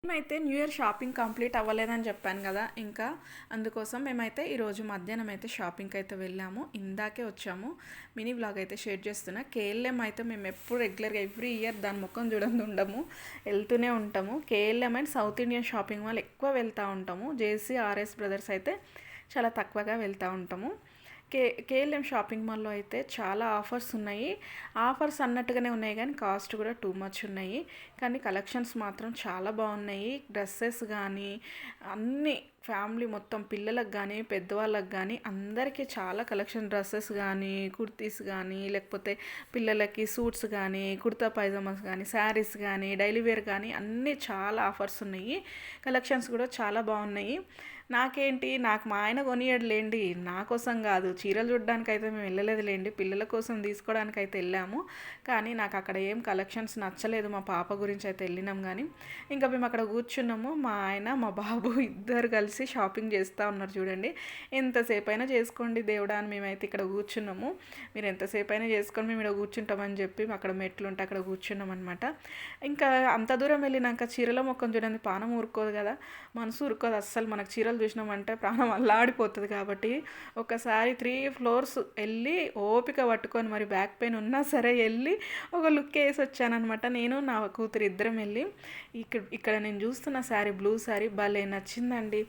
మేమైతే new year shopping complete అవ్వలేదని చెప్పాను కదా, ఇంకా అందుకోసం మేమైతే ఈరోజు మధ్యాహ్నం అయితే షాపింగ్కి అయితే వెళ్ళాము. ఇందాకే వచ్చాము. మినీ వ్లాగ్ అయితే షేర్ చేస్తున్నా. కేఎల్ఎం అయితే మేము ఎప్పుడు రెగ్యులర్గా ఎవ్రీ ఇయర్ దాని ముఖం చూడండి ఉండము, వెళ్తూనే ఉంటాము. KLM and south Indian shopping mall ఎక్కువ వెళ్తూ ఉంటాము. జేసీ ఆర్ఎస్ బ్రదర్స్ అయితే చాలా తక్కువగా వెళ్తూ ఉంటాము. కేఎల్ఎం షాపింగ్ మాల్లో అయితే చాలా ఆఫర్స్ ఉన్నాయి. ఆఫర్స్ అన్నట్టుగానే ఉన్నాయి కానీ కాస్ట్ కూడా టూ మచ్ ఉన్నాయి. కానీ కలెక్షన్స్ మాత్రం చాలా బాగున్నాయి. డ్రెస్సెస్ కానీ అన్నీ ఫ్యామిలీ మొత్తం పిల్లలకు కానీ పెద్దవాళ్ళకి కానీ అందరికీ చాలా కలెక్షన్, డ్రెస్సెస్ కానీ కుర్తీస్ కానీ లేకపోతే పిల్లలకి సూట్స్ కానీ కుర్తా పైజామాస్ కానీ శారీస్ కానీ డైలీ వేర్ కానీ అన్నీ చాలా ఆఫర్స్ ఉన్నాయి. కలెక్షన్స్ కూడా చాలా బాగున్నాయి. నాకు మా ఆయన కొనియడులేండి, నా కోసం కాదు, చీరలు చూడడానికి అయితే మేము వెళ్ళలేదులేండి, పిల్లల కోసం తీసుకోవడానికి అయితే వెళ్ళాము. కానీ నాకు అక్కడ ఏం కలెక్షన్స్ నచ్చలేదు. మా పాప గురించి అయితే వెళ్ళినాం. కానీ ఇంకా మేము అక్కడ కూర్చున్నాము. మా ఆయన మా బాబు ఇద్దరు కలిసి షాపింగ్ చేస్తూ ఉన్నారు. చూడండి, ఎంతసేపు అయినా చేసుకోండి దేవుడా అని మేమైతే ఇక్కడ కూర్చున్నాము. మీరు ఎంతసేపు అయినా చేసుకొని మేము ఇక్కడ కూర్చుంటామని చెప్పి అక్కడ మెట్లు ఉంటే అక్కడ కూర్చున్నాం అనమాట. ఇంకా అంత దూరం వెళ్ళినాక చీరల మొక్కం చూడండి, పానం ఊరుకోదు కదా, మనసు ఊరుకోదు అస్సలు. మనకు చీరలు చూసినామంటే ప్రాణం అల్లాడిపోతుంది. కాబట్టి ఒకసారి 3 ఫ్లోర్స్ వెళ్ళి ఓపిక పట్టుకొని మరి బ్యాక్ పెయిన్ ఉన్నా సరే వెళ్ళి ఒక లుక్ వేసి వచ్చానమాట. నేను నా కూతురు ఇద్దరం వెళ్ళి ఇక్కడ నేను చూస్తున్న శారీ, బ్లూ శారీ భలే నచ్చిందండి.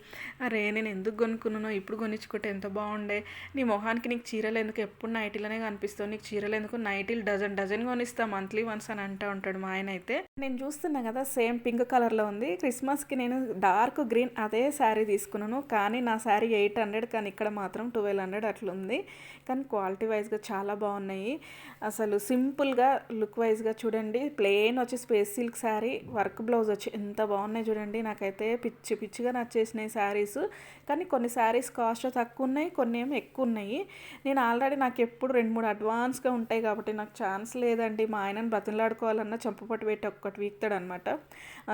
అరే నేను ఎందుకు కొనుక్కున్నానో, ఇప్పుడు కొనిచ్చుకుంటే ఎంత బాగుండే, నీ మొహానికి నీకు చీరలు ఎందుకు, ఎప్పుడు నైటీలోనే కనిపిస్తావు, నీకు చీరలు ఎందుకు, నైటీలు డజన్ కొనిస్తా మంత్లీ వన్స్ అని అంటూ ఉంటాడు మా ఆయన అయితే. నేను చూస్తున్నా కదా సేమ్ పింక్ కలర్లో ఉంది. క్రిస్మస్కి నేను డార్క్ గ్రీన్ అదే శారీ తీసుకున్నాను. కానీ నా శారీ 800, కానీ ఇక్కడ మాత్రం 1200 అట్లుంది. కానీ క్వాలిటీ వైజ్గా చాలా బాగున్నాయి. అసలు సింపుల్గా లుక్ వైజ్గా చూడండి, ప్లెయిన్ వచ్చి space silk sari, work blouse వచ్చి ఎంత బాగున్నాయి చూడండి. నాకైతే పిచ్చిగా నచ్చేసినాయి శారీస్. కానీ కొన్ని శారీస్ కాస్ట్ తక్కువ ఉన్నాయి, కొన్ని ఏమో ఎక్కువ ఉన్నాయి. నేను ఆల్రెడీ నాకు ఎప్పుడు 2-3 అడ్వాన్స్గా ఉంటాయి కాబట్టి నాకు ఛాన్స్ లేదండి. మా ఆయనను బ్రతిమలాడుకోవాలన్నా చంపపట్టు పెట్టి ఒక్కటి వీక్తాడు అనమాట.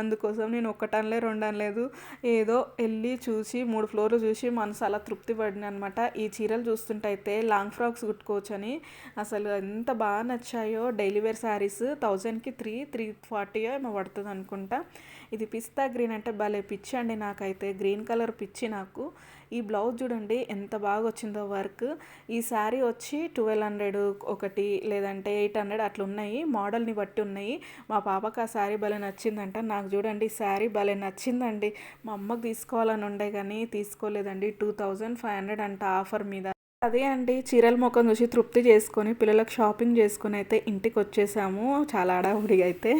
అందుకోసం నేను ఒక్కటనలే 2 అనలేదు, ఏదో వెళ్ళి చూసి 3 ఫ్లోర్లు చూసి మనసు అలా తృప్తి పడిన అనమాట. ఈ చీరలు చూస్తుంటే అయితే లాంగ్ ఫ్రాక్స్ కుట్టుకోవచ్చని అసలు ఎంత బాగా నచ్చాయో. డైలీ వేర్ శారీస్ 1000కి 340 ఏమో పడుతుంది అనుకుంటా. ఇది పిస్తా గ్రీన్ అంటే భలే పిచ్చి అండి నాకైతే, గ్రీన్ కలర్ పిచ్చి నాకు. ఈ బ్లౌజ్ చూడండి ఎంత బాగా వచ్చిందో వర్క్. ఈ శారీ వచ్చి 1200 ఒకటి, లేదంటే 800 అట్లా ఉన్నాయి, మోడల్ని బట్టి ఉన్నాయి. మా పాపకు ఆ శారీ భలే నచ్చిందంట. నాకు చూడండి శారీ భలే నచ్చిందండి. మా అమ్మకు తీసుకోవాలని ఉండే కానీ తీసుకోలేదండి. 2500 అంట ఆఫర్ మీద. అదే అండి, చీరల ముఖం చూసి తృప్తి చేసుకొని పిల్లలకు షాపింగ్ చేసుకొని అయితే ఇంటికి వచ్చేసాము. చాలా హడావుడిగా అయితే.